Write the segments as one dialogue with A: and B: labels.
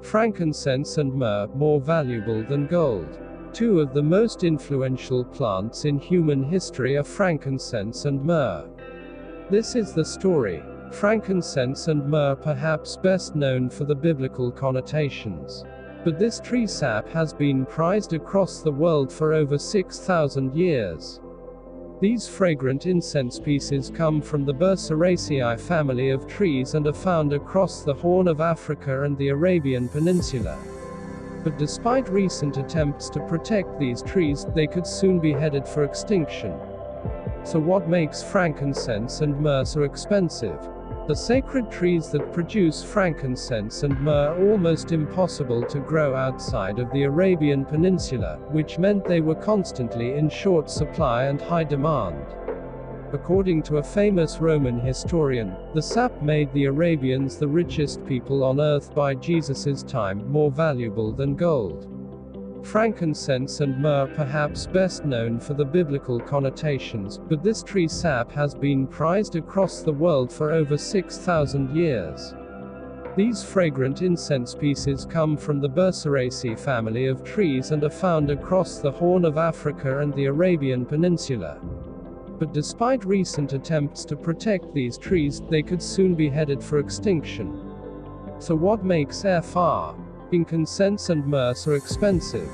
A: Frankincense and myrrh, more valuable than gold. Two of the most influential plants in human history are frankincense and myrrh. This is the story. Frankincense and myrrh, perhaps best known for the biblical connotations. But this tree sap has been prized across the world for over 6,000 years. These fragrant incense pieces come from the Burseraceae family of trees and are found across the Horn of Africa and the Arabian Peninsula. But despite recent attempts to protect these trees, they could soon be headed for extinction. So what makes frankincense and myrrh so expensive? The sacred trees that produce frankincense and myrrh are almost impossible to grow outside of the Arabian Peninsula, which meant they were constantly in short supply and high demand. According to a famous Roman historian, the sap made the Arabians the richest people on earth by Jesus' time, more valuable than gold. Frankincense and myrrh, perhaps best known for the biblical connotations, but this tree sap has been prized across the world for over 6,000 years. These fragrant incense pieces come from the Burseraceae family of trees and are found across the Horn of Africa and the Arabian Peninsula. But despite recent attempts to protect these trees, they could soon be headed for extinction. So what makes frankincense and myrrh so expensive?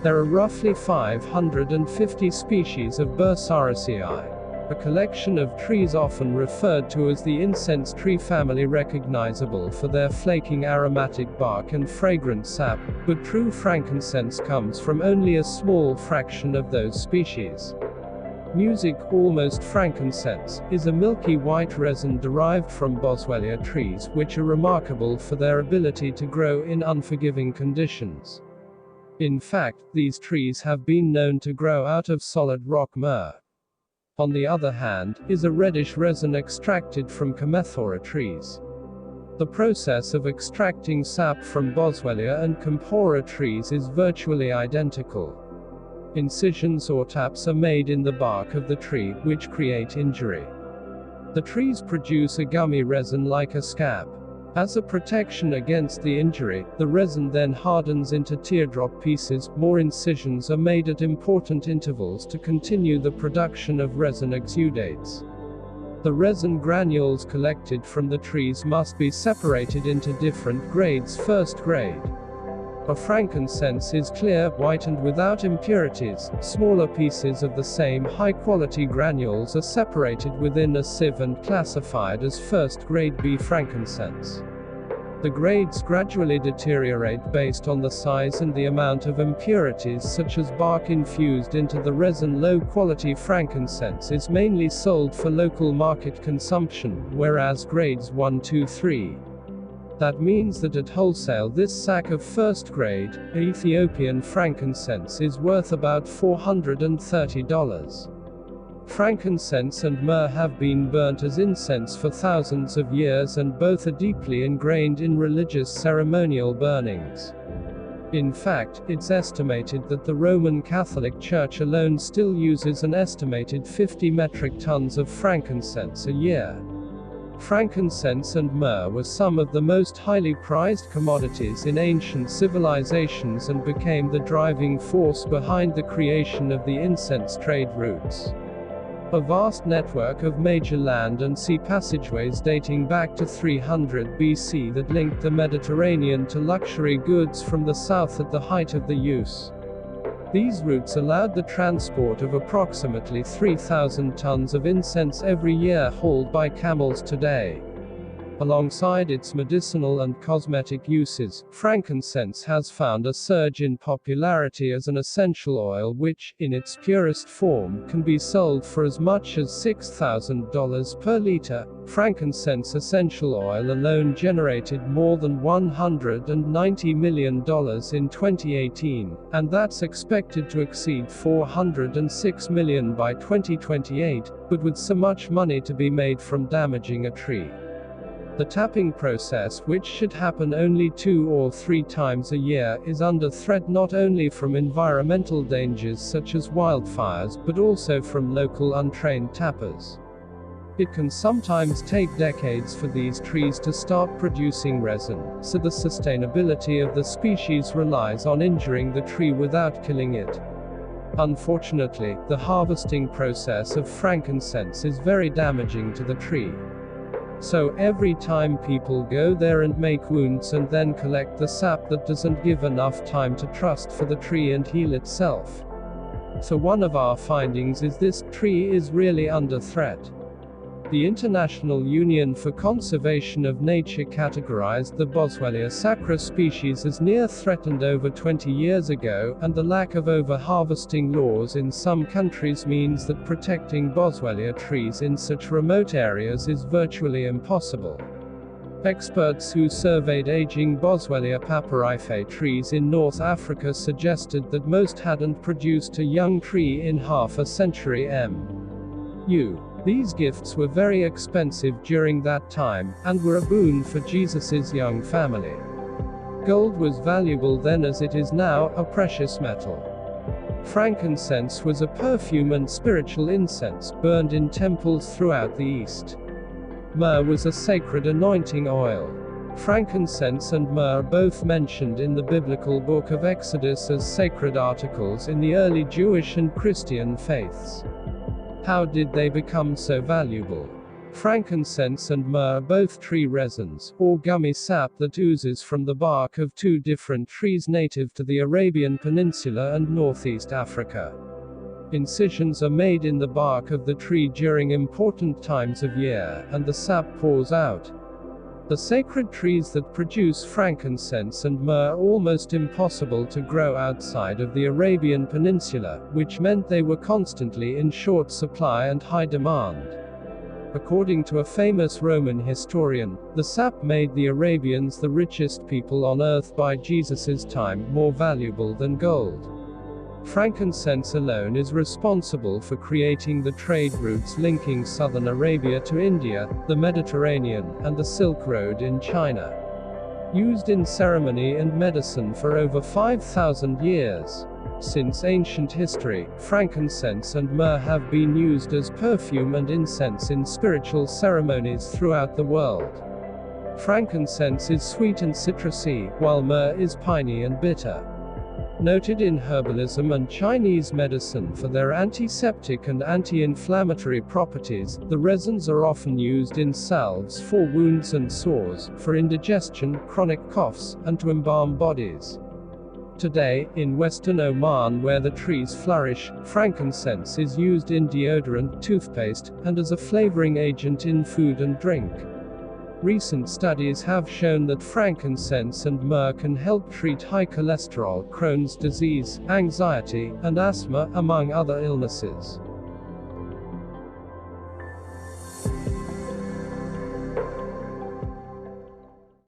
A: There are roughly 550 species of Burseraceae, a collection of trees often referred to as the incense tree family, recognizable for their flaking aromatic bark and fragrant sap, but true frankincense comes from only a small fraction of those species. Music, almost frankincense, is a milky white resin derived from boswellia trees, which are remarkable for their ability to grow in unforgiving conditions. In fact, these trees have been known to grow out of solid rock. Myrrh, on the other hand, is a reddish resin extracted from Comethora trees. The process of extracting sap from boswellia and Comethora trees is virtually identical. Incisions or taps are made in the bark of the tree, which create injury. The trees produce a gummy resin like a scab. As a protection against the injury, the resin then hardens into teardrop pieces. More incisions are made at important intervals to continue the production of resin exudates. The resin granules collected from the trees must be separated into different grades. First grade of frankincense is clear, white and without impurities. Smaller pieces of the same high-quality granules are separated within a sieve and classified as first grade B frankincense. The grades gradually deteriorate based on the size and the amount of impurities, such as bark, infused into the resin. Low-quality frankincense is mainly sold for local market consumption, whereas grades 1, 2, 3. That means that at wholesale this sack of first-grade Ethiopian frankincense is worth about $430. Frankincense and myrrh have been burnt as incense for thousands of years, and both are deeply ingrained in religious ceremonial burnings. In fact, it's estimated that the Roman Catholic Church alone still uses an estimated 50 metric tons of frankincense a year. Frankincense and myrrh were some of the most highly prized commodities in ancient civilizations and became the driving force behind the creation of the incense trade routes. A vast network of major land and sea passageways dating back to 300 BC that linked the Mediterranean to luxury goods from the south at the height of the use. These routes allowed the transport of approximately 3,000 tons of incense every year, hauled by camels today. Alongside its medicinal and cosmetic uses, frankincense has found a surge in popularity as an essential oil which, in its purest form, can be sold for as much as $6,000 per liter. Frankincense essential oil alone generated more than $190 million in 2018, and that's expected to exceed $406 million by 2028, but with so much money to be made from damaging a tree. The tapping process, which should happen only 2 or 3 times a year, is under threat not only from environmental dangers such as wildfires, but also from local untrained tappers. It can sometimes take decades for these trees to start producing resin, so the sustainability of the species relies on injuring the tree without killing it. Unfortunately, the harvesting process of frankincense is very damaging to the tree. So every time people go there and make wounds and then collect the sap, that doesn't give enough time to trust for the tree and heal itself. So one of our findings is this tree is really under threat. The International Union for Conservation of Nature categorized the Boswellia sacra species as near threatened over 20 years ago, and the lack of over-harvesting laws in some countries means that protecting Boswellia trees in such remote areas is virtually impossible. Experts who surveyed aging Boswellia papyrifer trees in North Africa suggested that most hadn't produced a young tree in half a century. These gifts were very expensive during that time, and were a boon for Jesus's young family. Gold was valuable then as it is now, a precious metal. Frankincense was a perfume and spiritual incense, burned in temples throughout the East. Myrrh was a sacred anointing oil. Frankincense and myrrh are both mentioned in the biblical book of Exodus as sacred articles in the early Jewish and Christian faiths. How did they become so valuable? Frankincense and myrrh are both tree resins, or gummy sap that oozes from the bark of two different trees native to the Arabian Peninsula and northeast Africa. Incisions are made in the bark of the tree during important times of year, and the sap pours out. The sacred trees that produce frankincense and myrrh are almost impossible to grow outside of the Arabian Peninsula, which meant they were constantly in short supply and high demand. According to a famous Roman historian, the sap made the Arabians the richest people on earth by Jesus's time, more valuable than gold. Frankincense alone is responsible for creating the trade routes linking southern Arabia to India, the Mediterranean, and the Silk Road in China. Used in ceremony and medicine for over 5,000 years. Since ancient history, frankincense and myrrh have been used as perfume and incense in spiritual ceremonies throughout the world. Frankincense is sweet and citrusy, while myrrh is piney and bitter. Noted in herbalism and Chinese medicine for their antiseptic and anti-inflammatory properties, the resins are often used in salves for wounds and sores, for indigestion, chronic coughs, and to embalm bodies. Today, in western Oman where the trees flourish, frankincense is used in deodorant, toothpaste, and as a flavoring agent in food and drink. Recent studies have shown that frankincense and myrrh can help treat high cholesterol, Crohn's disease, anxiety, and asthma, among other illnesses.